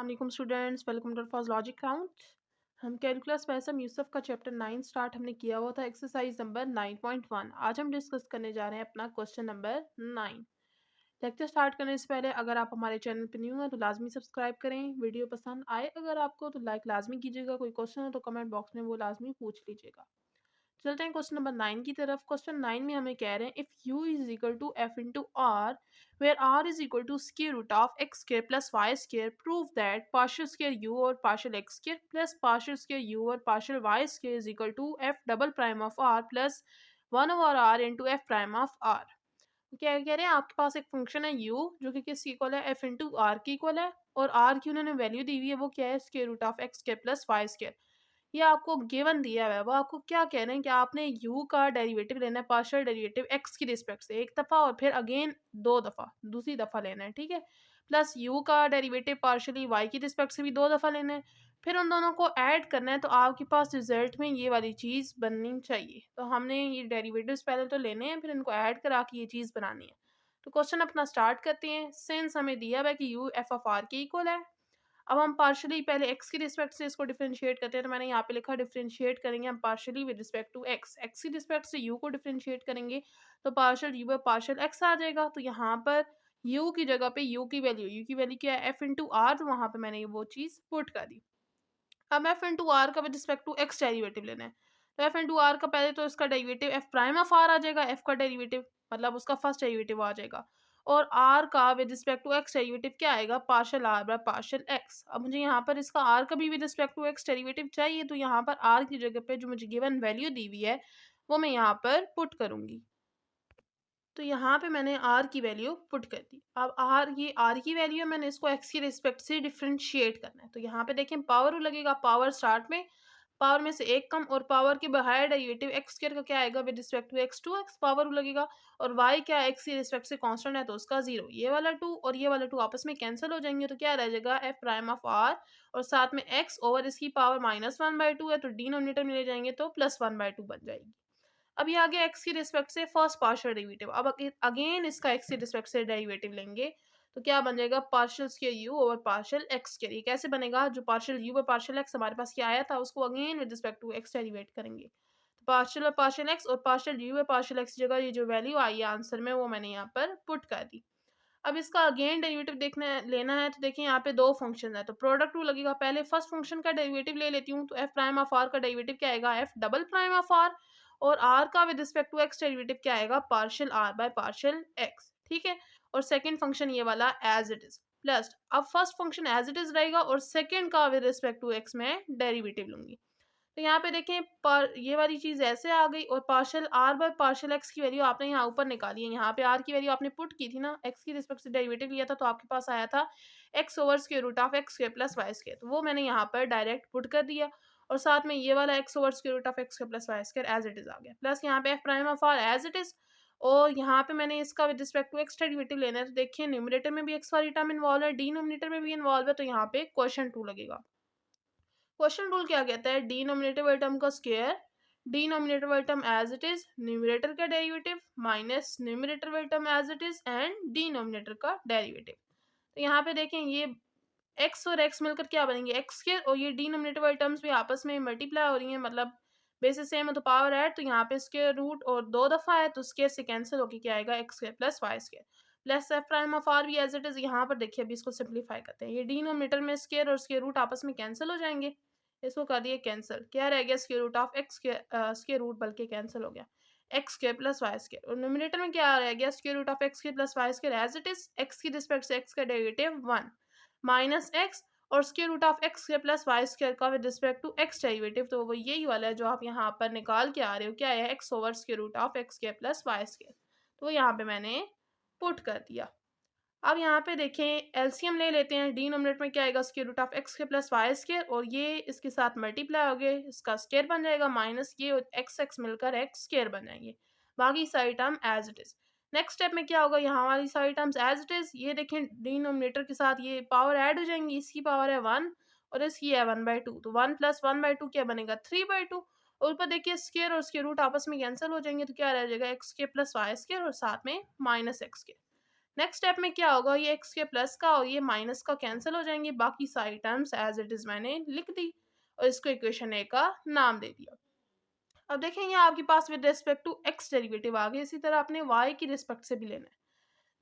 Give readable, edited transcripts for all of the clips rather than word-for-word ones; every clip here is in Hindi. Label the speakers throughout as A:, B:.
A: अस्सलाम students, welcome to for logic count. हम कैलकुलस पैसम यूसुफ का चैप्टर 9 स्टार्ट हमने किया हुआ था एक्सरसाइज नंबर 9.1। आज हम डिस्कस करने जा रहे हैं अपना क्वेश्चन नंबर 9। लेक्चर स्टार्ट करने से पहले अगर आप हमारे चैनल पर न्यू हैं तो लाजमी सब्सक्राइब करें। वीडियो पसंद आए अगर आपको तो लाइक लाजमी कीजिएगा। कोई क्वेश्चन हो तो कमेंट बॉक्स में वो लाजमी पूछ लीजिएगा। चलते हैं क्वेश्चन नंबर 9 की तरफ। क्वेश्चन 9 में हमें कह रहे हैं if u is equal to f into r where r is equal to square root of x square plus Y square prove that partial square u और partial x square plus partial square u और partial y square is equal to f double prime of r plus 1 over r into f prime of r। क्या कह रहे हैं, आपके पास एक फंक्शन है u जो कि किसकी इक्वल है, f इंटू आर की इक्वल है, और r की उन्होंने वैल्यू दी हुई है वो क्या है, square root of x square plus Y square. ये आपको गिवन दिया हुआ है, वो आपको क्या कह रहे हैं कि आपने u का डेरिवेटिव लेना है, पार्शियल डेरिवेटिव x की रिस्पेक्ट से एक दफ़ा और फिर अगेन दो दफ़ा दूसरी दफ़ा लेना है, ठीक है। प्लस u का डेरिवेटिव पार्शियली y की रिस्पेक्ट से भी दो दफ़ा लेना है, फिर उन दोनों को ऐड करना है, तो आपके पास रिजल्ट में ये वाली चीज़ बननी चाहिए। तो हमने ये डेरिवेटिव्स पहले तो लेने हैं, फिर इनको ऐड करा के ये चीज़ बनानी है। तो क्वेश्चन अपना स्टार्ट करते हैं। सिंस हमें दिया हुआ है कि u f ऑफ r के इक्वल है, अब हम पार्शियली पहले x की रिस्पेक्ट से इसको डिफरेंशिएट करते हैं। तो मैंने यहाँ पे लिखा डिफरेंशिएट करेंगे हम partially with respect to x की रिस्पेक्ट से u को डिफरेंशिएट करेंगे तो पार्शियल u पार्शियल x आ जाएगा। तो यहाँ पर u की जगह पे u की वैल्यू क्या है, f इंटू आर, तो वहाँ पे मैंने वो चीज़ पुट कर दी। अब f इंटू आर का with respect to x derivative लेना है, तो f इंटू आर का पहले तो इसका derivative f prime of r आ जाएगा, f का डेरिवेटिव मतलब उसका फर्स्ट डेरिवेटिव आ जाएगा, और r का with respect to x derivative क्या आएगा, partial r by partial x। अब मुझे यहाँ पर इसका r का भी with respect to x derivative चाहिए, तो यहाँ पर r की जगह पे जो मुझे गिवन वैल्यू दी हुई है वो मैं यहाँ पर पुट करूँगी। तो यहाँ पे मैंने r की वैल्यू पुट कर दी। अब r की वैल्यू है, मैंने इसको x की रिस्पेक्ट से डिफरेंशिएट करना है। तो यहाँ पे देखें पावर लगेगा, पावर स्टार्ट में पावर में से एक कम, और पावर के बाहर डेरिवेटिव एक्स स्क्वायर का क्या आएगा with respect to x, two x power लगेगा, और वाई क्या एक्स की रिस्पेक्ट से कांस्टेंट है तो उसका 0। ये वाला 2 और ये वाला 2 आपस में कैंसिल हो जाएंगे, तो क्या रह जाएगा एफ प्राइम ऑफ आर, और साथ में एक्स ओवर इसकी पावर -1/2 है, तो डिनोमिनेटर में ले जाएंगे तो +1/2 बन जाएगी। अब ये आगे एक्स की रिस्पेक्ट से फर्स्ट पार्शियल डेरिवेटिव, अब अगेन इसका एक्स की रिस्पेक्ट से डेरिवेटिव लेंगे, तो क्या बन जाएगा partial square u over partial x square. ये कैसे बनेगा, जो partial u over partial x हमारे पास क्या आया था उसको again with respect to x derivate करेंगे, तो पार्शियल और पार्शियल एक्स और partial u over partial x जगह ये जो वैल्यू आई है आंसर में वो मैंने यहाँ पर पुट कर दी। अब इसका अगेन डेरिवेटिव लेना है, तो देखिए यहाँ पे दो फंक्शन है, तो प्रोडक्ट रूल लगेगा। पहले फर्स्ट फंक्शन का डेरिवेटिव ले लेती हूँ, तो एफ प्राइम ऑफ आर का डेरिवेटिव क्या आएगा, f double prime of r, और आर का with respect to x derivative क्या आएगा, partial r by partial x, ठीक है। और सेकंड फंक्शन ये वाला एज इट इज, प्लस अब first function as it is रहेगा और सेकंड का विद रिस्पेक्ट टू एक्स में डेरिवेटिव लूंगी। तो यहाँ पे देखें ये वाली चीज़ ऐसे आ गई, और partial r by partial x की वैल्यू आपने यहाँ ऊपर निकाली है। यहाँ पे आर की वैल्यू आपने पुट की थी ना, एक्स की रिस्पेक्ट से डेरिवेटिव लिया था तो आपके पास आया था x over square root of x square plus Y square, तो वो मैंने यहाँ पर डायरेक्ट पुट कर दिया, और साथ में ये वाला X over square root of x square plus Y square as it is आ गया, प्लस यहाँ पे F prime of R as it is, और यहाँ पे मैंने इसका with respect to x derivative लेना है। तो देखिए न्यूमरेटर में भी एक्स वाली टर्म इन्वॉल्व है, डिनोमिनेटर में भी इन्वॉल्व है, तो यहाँ पे क्वेश्चन 2 लगेगा। क्वेश्चन रूल क्या कहता है, डिनोमिनेटर वाले टर्म का स्क्वायर डिनोमिनेटर वाले term as it is, numerator का डेरिवेटिव माइनस न्यूमरेटर वाले term as it is and denominator का डेरिवेटिव। तो यहाँ पे देखें ये x और x मिलकर क्या बनेंगे, एक्स स्क्वायर, और ये डिनोमिनेटर वाली टर्म्स भी आपस में मल्टीप्लाई हो रही हैं, मतलब बेसिस सेम है तो पावर ऐड, तो यहाँ पे स्क्वायर रूट और दो दफ़ा है तो स्क्वायर से कैंसिल होकर क्या आएगा, x square plus Y square plus f prime of r भी एज इट इज। यहाँ पर देखिए अभी इसको सिंप्लीफाई करते हैं, ये डिनोमिनेटर में स्क्वायर और स्क्वायर रूट आपस में कैंसिल हो जाएंगे, इसको कर दिए कैंसिल, क्या रह गया square root of x square root बल्कि कैंसिल हो गया x square plus Y square, और न्यूमरेटर में क्या रह गया square root of x square plus Y square as it is, x की रिस्पेक्ट से एक्स का डेरिवेटिव 1 माइनस एक्स, और square root of x square plus Y square का with respect to x derivative, तो वो यही वाला है जो आप यहाँ पर निकाल के आ रहे हो, क्या है x over square root of x square plus Y square, तो यहाँ पे मैंने पुट कर दिया। अब यहाँ पे देखें एलसीएम ले लेते हैं, डिनोमिनेटर में क्या आएगा square root of x square plus Y square, और ये इसके साथ मल्टीप्लाई हो गए, इसका स्क्वायर बन जाएगा, माइनस ये एक्स एक्स मिलकर एक्स स्क्वायर बन जाएंगे, बाकी सारी term as it is. Next step में क्या होगा, यहाँ वाली सारी टर्म्स एज इट इज, ये देखें डिनोमिनेटर के साथ ये पावर ऐड हो जाएंगी, इसकी पावर है 1 और इसकी है 1/2, तो 1 प्लस 1/2 क्या बनेगा 3/2, और ऊपर देखिए स्क्वायर और स्क्वायर रूट आपस में कैंसिल हो जाएंगे, तो क्या रह जाएगा x square plus Y square और साथ में minus x square. Next step में क्या होगा, ये एक्स के प्लस का और ये माइनस का कैंसिल हो जाएंगे, बाकी सारी टर्म्स एज इट इज़ मैंने लिख दी और इसको इक्वेशन ए का नाम दे दिया। अब देखेंगे आपके पास with respect to x derivative आ गए, इसी तरह आपने वाई की रिस्पेक्ट से भी लेना है।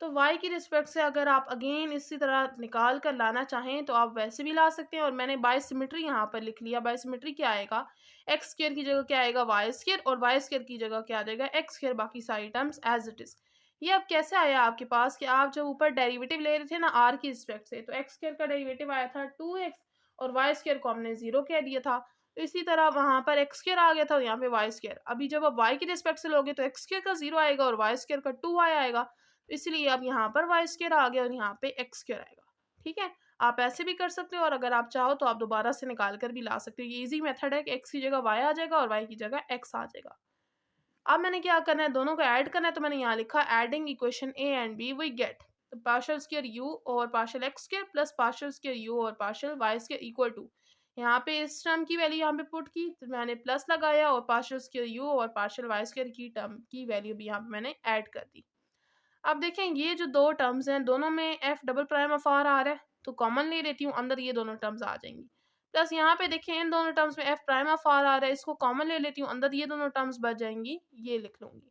A: तो y की रिस्पेक्ट से अगर आप अगेन इसी तरह निकाल कर लाना चाहें तो आप वैसे भी ला सकते हैं, और मैंने बाय सिमेट्री यहाँ पर लिख लिया। बाय सिमेट्री क्या आएगा, एक्स स्क्र की जगह क्या आएगा वाई स्क्र, और वाई स्क्र की जगह क्या आ जाएगा एक्स स्क्र, बाकी सारी टर्म्स एज इट इज। ये अब कैसे आया आपके पास कि आप जब ऊपर डेरिवेटिव ले रहे थे ना आर की रिस्पेक्ट से, तो एक्स स्क्र का डेरिवेटिव आया था 2x और वाई स्क्र को हमने 0 कह दिया था। तो इसी तरह वहां पर एक्स स्क्र आ गया था और यहाँ पे वाई स्क्र। अभी जब आप वाई की रिस्पेक्ट से लोगे तो एक्स स्क्र का 0 आएगा और वाई स्क्र का 2y आएगा, इसलिए अब यहाँ पर वाई स्क्र आ गया और यहाँ पे एक्स स्क्र आएगा। ठीक है, आप ऐसे भी कर सकते हो और अगर आप चाहो तो आप दोबारा से निकाल कर भी ला सकते हो। ये इजी मेथड है कि एक्स की जगह वाई आ जाएगा और वाई की जगह एक्स आ जाएगा। अब मैंने क्या करना है, दोनों को ऐड करना है, तो मैंने यहाँ लिखा adding equation a and b we get partial square u और partial x square plus partial square u और partial y square equal to, यहाँ पे इस टर्म की वैल्यू यहाँ पे पुट की तो मैंने प्लस लगाया और पार्शियल स्क्वायर यू और पार्शियल वाई स्क्वायर की टर्म की वैल्यू भी यहाँ पे मैंने ऐड कर दी। अब देखें ये जो दो टर्म्स हैं दोनों में f double prime of r आ रहा है, तो कॉमन ले लेती हूँ, अंदर ये दोनों टर्म्स आ जाएंगी। प्लस यहाँ पे देखें इन दोनों टर्म्स में एफ प्राइम ऑफ आर आ रहा है, इसको कॉमन ले लेती हूँ, अंदर ये दोनों टर्म्स बच जाएंगी, ये लिख लूंगी।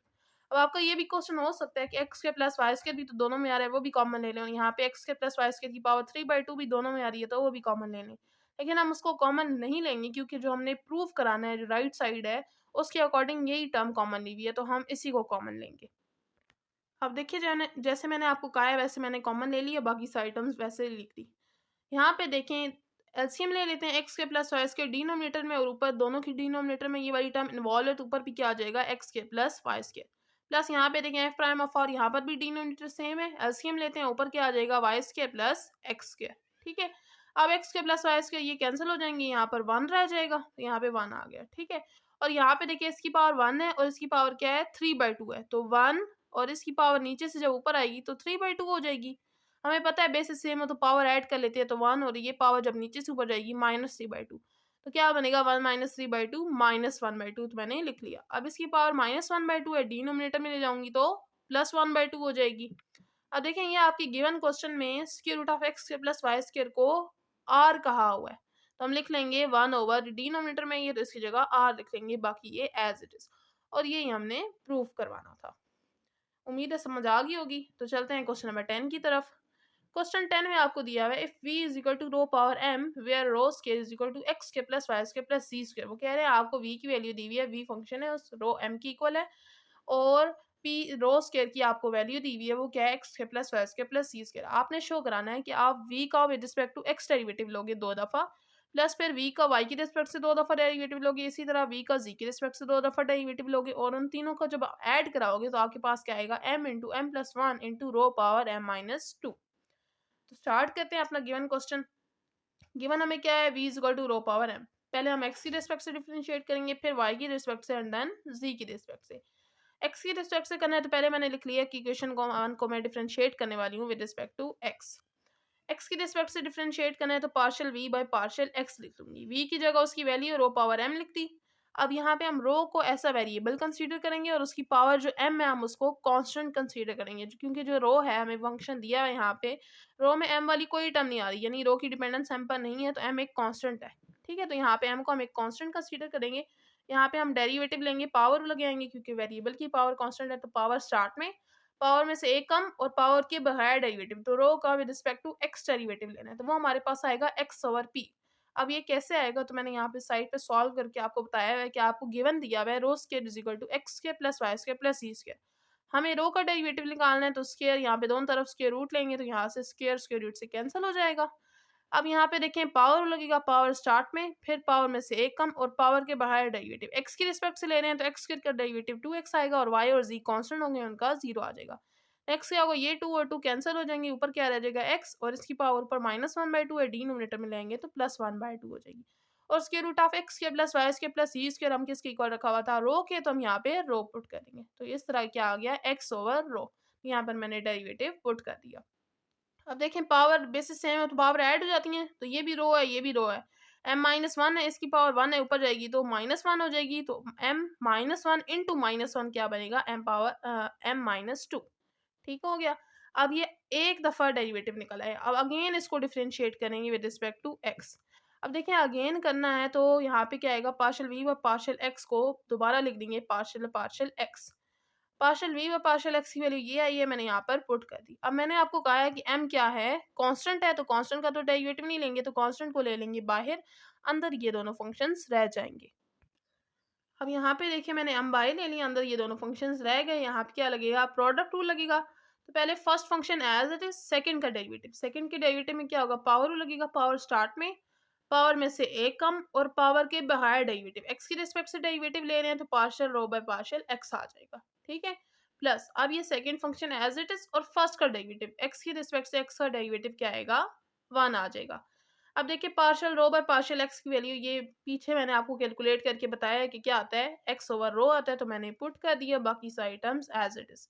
A: अब आपका ये भी क्वेश्चन हो सकता है कि एक्स के प्लस वाई स्क्वायर भी तो दोनों में आ रहा है, वो भी कॉमन ले लें, और यहाँ पे एक्स के प्लस वाई स्क्वायर की पावर 3/2 भी दोनों में आ रही है, तो वो भी कॉमन ले लें। लेकिन हम उसको कॉमन नहीं लेंगे क्योंकि जो हमने प्रूव कराना है, जो राइट साइड है उसके अकॉर्डिंग यही टर्म कॉमन ली हुई है, तो हम इसी को कॉमन लेंगे। अब देखिए जैसे मैंने आपको कहा है वैसे मैंने कॉमन ले लिया, बाकी सारी टर्म्स वैसे ही लिख दी। यहाँ पे देखें एलसीएम ले लेते हैं एक्स के प्लस वाई के डिनोमिनेटर में और ऊपर दोनों की डिनोमिनेटर में ये वाली टर्म इन्वॉल्व है, तो ऊपर भी क्या आ जाएगा एक्स के प्लस वाई स्क्र। प्लस यहाँ पे देखें एफ प्राइम ऑफ और यहाँ पर भी डिनोमिनेटर सेम है, एलसीएम लेते हैं ऊपर क्या आ जाएगा y square plus x square. ठीक है, अब एक्स के प्लस वाई स्क्र ये कैंसिल हो जाएंगे, यहाँ पर 1 रह जाएगा, तो यहाँ पे 1 आ गया। ठीक है, और यहाँ पे देखिए इसकी पावर 1 है और इसकी पावर क्या है 3/2 है, तो 1 और इसकी पावर नीचे से जब ऊपर आएगी तो 3/2 हो जाएगी। हमें पता है बेसिस सेम हो तो पावर ऐड कर लेते हैं, तो 1 और ये पावर जब नीचे से ऊपर जाएगी -3/2, तो क्या बनेगा 1 - 3/2 -1/2, तो मैंने लिख लिया। अब इसकी पावर -1/2 है, डिनोमिनेटर में ले जाऊंगी तो +1/2 हो जाएगी। अब देखें ये आपकी गिवन क्वेश्चन में square root of x plus Y square को आर कहा हुआ है, तो हम लिख लेंगे 1 ओवर डिनोमिनेटर में ये, तो इसकी जगह आर लिख लेंगे, बाकी ये एज इट इज। और ये हमने प्रूव करवाना था। उम्मीद है समझ आ गई होगी। तो चलते हैं क्वेश्चन नंबर 10 की तरफ। क्वेश्चन 10 में आपको दिया हुआ है if v is equal to rho power m where rho square is equal to x के plus Y square plus c square. वो कह रहे हैं आपको v की वैल्यू दी हुई है, v फंक्शन है उस रो m की इक्वल है, और p रो स्क्वायर की आपको वैल्यू दी हुई है, वो क्या है एक्स के plus Y square plus c square. आपने शो कराना है कि आप v का with respect to x derivative लोगे 2 दफ़ा, प्लस फिर v का y की रिस्पेक्ट से 2 दफ़ा डेरिवेटिव लोगे, इसी तरह v का z की रिस्पेक्ट से 2 दफ़ा डेरिवेटिव लोगे, और उन तीनों को जब ऐड कराओगे तो आपके पास क्या आएगा m into m plus 1 into rho power m minus 2। तो स्टार्ट करते हैं अपना गिवन क्वेश्चन। गिवन हमें क्या है v is equal to rho power m। पहले हम x की रिस्पेक्ट से डिफरेंशिएट करेंगे, फिर y की रिस्पेक्ट से एंड देन z की रिस्पेक्ट से। x की रिस्पेक्ट से करना है तो पहले मैंने लिख लिया कि इक्वेशन को 1 को मैं डिफरेंशिएट करने वाली हूँ with respect to x। x की रिस्पेक्ट से डिफरेंशिएट करना है तो partial v by partial x लिख दूंगी, v की जगह उसकी वैल्यू रो पावर m लिख दी। अब यहाँ पे हम रो को ऐसा वेरिएबल कंसीडर करेंगे और उसकी पावर जो m है हम उसको कांस्टेंट कंसीडर करेंगे, क्योंकि जो रो है हमें फंक्शन दिया है यहाँ पे, रो में m वाली कोई टर्म नहीं आ रही, यानी रो की डिपेंडेंस m पर नहीं है, तो m एक कांस्टेंट है। ठीक है, तो यहाँ पे m को हम एक कांस्टेंट कंसीडर करेंगे। यहाँ पे हम डेरिवेटिव लेंगे, पावर लगाएंगे, क्योंकि वेरिएबल की पावर कांस्टेंट है, तो पावर स्टार्ट में, पावर में से एक कम और पावर के बगैर डेरिवेटिव, तो रो का with respect to x derivative लेना है, तो वो हमारे पास आएगा एक्स ओवर पी। अब ये कैसे आएगा, तो मैंने यहाँ पे साइड पे सॉल्व करके आपको बताया हुआ है कि आपको गिवन दिया हुआ है rho square is equal to x square plus Y square plus c square. हमें रो का डेरिवेटिव निकालना है, तो स्क्वायर यहाँ पे दोनों तरफ स्क्वायर रूट लेंगे, तो यहाँ से स्क्वायर स्क्वायर रूट से कैंसिल हो जाएगा। अब यहाँ पे देखें पावर लगेगा, पावर स्टार्ट में, फिर पावर में से एक कम और पावर के बाहर डेरिवेटिव, एक्स की रिस्पेक्ट से ले रहे हैं तो एक्स का डेरिवेटिव 2x आएगा और y और z कांस्टेंट होंगे, उनका 0 आ जाएगा। एक्स क्या होगा, ये 2 और 2 कैंसिल हो जाएंगे, ऊपर क्या रह जाएगा x, और इसकी पावर ऊपर -1/2 है, डिनोमिनेटर में लेंगे तो +1/2 हो जाएगी। और स्क्वायर रूट ऑफ एक्स के प्लस वाई के प्लस सी स्क्वायर हम किसके इक्वल रखा हुआ था, रो के, तो हम यहाँ पे रो पुट करेंगे, तो इस तरह क्या आ गया एक्स ओवर रो। यहाँ पर मैंने डेरिवेटिव पुट कर दिया। अब देखें पावर बेसिस सेम है तो पावर ऐड हो जाती हैं, तो ये भी रो है ये भी रो है, m-1 है, इसकी पावर 1 है, ऊपर जाएगी तो -1 हो जाएगी, तो m-1 इंटू -1 क्या बनेगा m पावर m-2। ठीक हो गया। अब ये एक दफ़ा डेरिवेटिव निकल आया, अब अगेन इसको डिफरेंशिएट करेंगे विद रिस्पेक्ट टू एक्स। अब देखें अगेन करना है तो यहाँ पे क्या आएगा, पार्शियल वी व पार्शियल एक्स को दोबारा लिख देंगे partial partial x. Partial v व पार्शियल एक्स की वैल्यू ये आई है, मैंने यहाँ पर पुट कर दी। अब मैंने आपको कहा है कि एम क्या है, कांस्टेंट है, तो कांस्टेंट का तो डेरिवेटिव नहीं लेंगे, तो कांस्टेंट को ले लेंगे बाहर, अंदर ये दोनों फंक्शंस रह जाएंगे। अब यहाँ पे देखिए मैंने एम बाई ले लिया, अंदर ये दोनों फंक्शंस रह गए, यहाँ पे क्या लगेगा, प्रोडक्ट रूल लगेगा। तो पहले first function as it is, second का डेरिवेटिव, सेकंड के डेरिवेटिव में क्या होगा, पावर रूल लगेगा, पावर स्टार्ट में, पावर में से एक कम और पावर के बाहर डेरिवेटिव, एक्स की रिस्पेक्ट से डेरिवेटिव ले रहे हैं तो partial rho by partial x आ जाएगा, ठीक है। प्लस अब ये second function as it is और फर्स्ट का डेरिवेटिव, एक्स की रिस्पेक्ट से एक्स का डेरिवेटिव क्या आएगा, 1 आ जाएगा। अब देखिए partial rho by partial x की वैल्यू, ये पीछे मैंने आपको कैलकुलेट करके बताया है कि क्या आता है, एक्स ओवर रो आता है, तो मैंने पुट कर दिया, बाकी सारी terms as it is.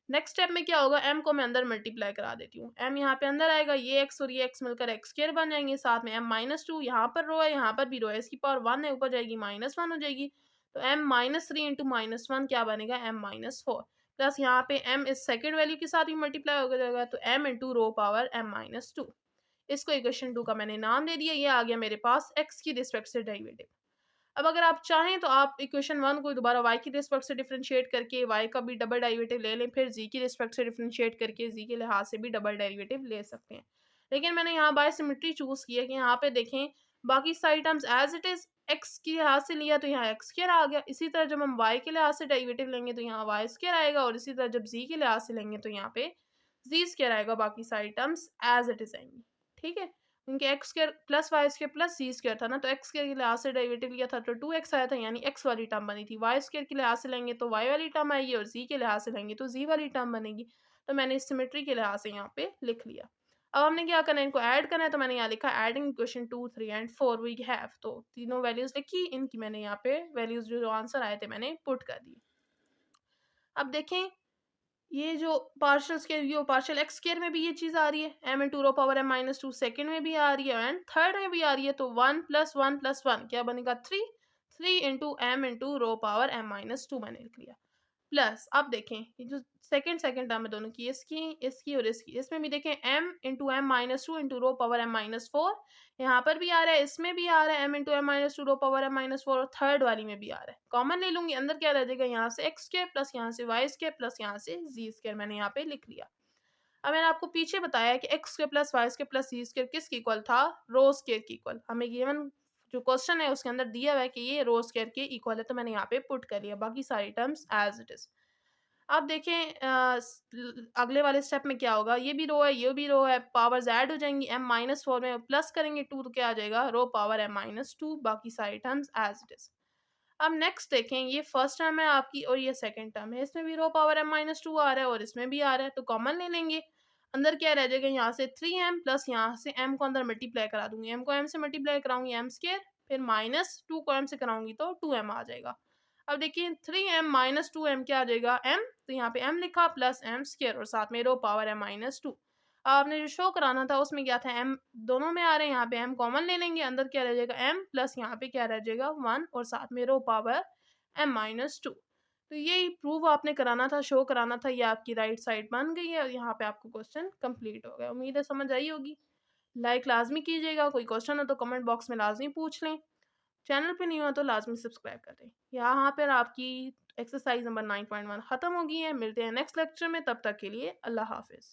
A: Next step में क्या होगा, एम को मैं अंदर मल्टीप्लाई करा देती हूँ, एम यहाँ पे अंदर आएगा, ये एक्स और ये एक्स मिलकर एक्स स्क्वायर बन जाएंगे, साथ में एम माइनस टू, यहाँ पर रो है यहाँ पर भी रो है, इसकी पावर 1 है, ऊपर जाएगी -1 हो जाएगी, तो एम -3 इंटू -1 क्या बनेगा, एम -4, प्लस यहाँ पे एम इस सेकेंड वैल्यू के साथ भी मल्टीप्लाई हो जाएगा, तो m into rho power m -2। इसको इक्वेशन 2 का मैंने नाम दे दिया, ये आ गया मेरे पास एक्स की रिस्पेक्ट से डेरिवेटिव। अब अगर आप चाहें तो आप इक्वेशन 1 को दोबारा y की रिस्पेक्ट से डिफरेंशिएट करके y का भी डबल डेरिवेटिव ले लें, फिर z की रिस्पेक्ट से डिफरेंशिएट करके z के लिहाज से भी डबल डेरिवेटिव ले सकते हैं। लेकिन मैंने यहाँ बाय सिमेट्री चूज़ की है कि यहाँ पे देखें बाकी सारी terms as it is, x के लिहाज से लिया तो यहाँ एक्स स्क्वायर आ गया, इसी तरह जब हम y के लिहाज से डेरिवेटिव लेंगे तो यहाँ वाई स्क्वायर आएगा, और इसी तरह जब z के लिहाज से लेंगे तो यहाँ पे z स्क्वायर आएगा, बाकी सारी टर्म्स एज इट इज़ आएंगी, ठीक है। क्योंकि x square plus Y square plus c square था ना, तो एक्स स्क्वायर के लिहाज से डेरिवेटिव लिया था तो 2x आया था, यानी एक्स वाली टर्म बनी थी। वाई स्क्वायर के लिहाज से लेंगे तो वाई वाली टर्म आएगी, और जी के लिहाज से लेंगे तो जी वाली टर्म बनेगी। तो मैंने इस सिमेट्री के लिहाज से यहाँ पे लिख लिया। अब हमने क्या करना है, इनको ऐड करना है, तो मैंने यहाँ लिखा adding equation 2, 3 and 4 we have, तो तीनों वैल्यूज लिखी, इनकी मैंने यहाँ पे वैल्यूज जो आंसर आए थे मैंने पुट कर दिए। अब देखें ये जो पार्शियल स्क्वायर, ये पार्शियल एक्स स्क्वायर में भी ये चीज़ आ रही है, m into rho power m -2, second में भी आ रही है एंड थर्ड में भी आ रही है, तो 1 + 1 + 1 क्या बनेगा, 3, 3 into m into rho power m -2 मैंने लिख लिया। प्लस अब देखें ये जो सेकंड सेकंड टर्म है दोनों की, इसकी और इसकी, इसमें भी देखें m into m -2 into rho power m -4, यहाँ पर भी आ रहा है, इसमें भी आ रहा है m इंटू एम -2 रो पावर एम -4, और थर्ड वाली में भी आ रहा है। कॉमन ले लूंगी, अंदर क्या रह जाएगा, यहाँ से एक्स स्क्वायर प्लस यहाँ से वाई स्क्वायर प्लस यहाँ से जी स्क्वायर, मैंने यहाँ पे लिख लिया। अब मैंने आपको पीछे बताया कि x square plus Y square plus g square किसके इक्वल था, रो स्क्वायर के इक्वल। हमें गिवन जो क्वेश्चन है उसके अंदर दिया हुआ है कि ये रो स्क्वायर के इक्वल है, तो मैंने यहाँ पे पुट कर लिया, बाकी सारी टर्म्स एज इट इज। अब देखें अगले वाले स्टेप में क्या होगा, ये भी रो है, ये भी रो है, पावर्स ऐड हो जाएंगी, m -4 में प्लस करेंगे 2 तो क्या आ जाएगा, रो पावर m -2, बाकी सारी टर्म्स एज इट इज। अब नेक्स्ट देखें, ये फर्स्ट टर्म है आपकी और ये सेकंड टर्म है, इसमें भी रो पावर m -2 आ रहा है और इसमें भी आ रहा है, तो कॉमन ले लेंगे। अंदर क्या रह जाएगा, यहाँ से 3m प्लस यहाँ से m को अंदर मल्टीप्लाई करा दूंगी, m को m से मल्टीप्लाई कराऊंगी m स्क्वायर, फिर -2 को m से कराऊंगी तो 2m आ जाएगा। अब देखिए 3m - 2m क्या आ जाएगा, m, तो यहाँ पे m लिखा प्लस m स्क्वायर और साथ में रो पावर m -2। आपने जो शो कराना था उसमें क्या था, m दोनों में आ रहे हैं, यहाँ पे m कॉमन ले लेंगे, अंदर क्या रह जाएगा m प्लस यहाँ पे क्या रह जाएगा 1 और साथ में रो पावर m -2। तो ये प्रूव आपने कराना था, शो कराना था, ये आपकी राइट साइड बन गई है और यहाँ पे आपको क्वेश्चन कंप्लीट हो गया। उम्मीद है समझ आई होगी। लाइक लाजमी कीजिएगा, कोई क्वेश्चन हो तो कमेंट बॉक्स में लाजमी पूछ लें। चैनल पे नहीं हुआ तो लाजमी सब्सक्राइब कर दें। यहाँ पर आपकी एक्सरसाइज नंबर 9.1 ख़त्म हो गई है। मिलते हैं नेक्स्ट लेक्चर में, तब तक के लिए अल्लाह हाफिज़।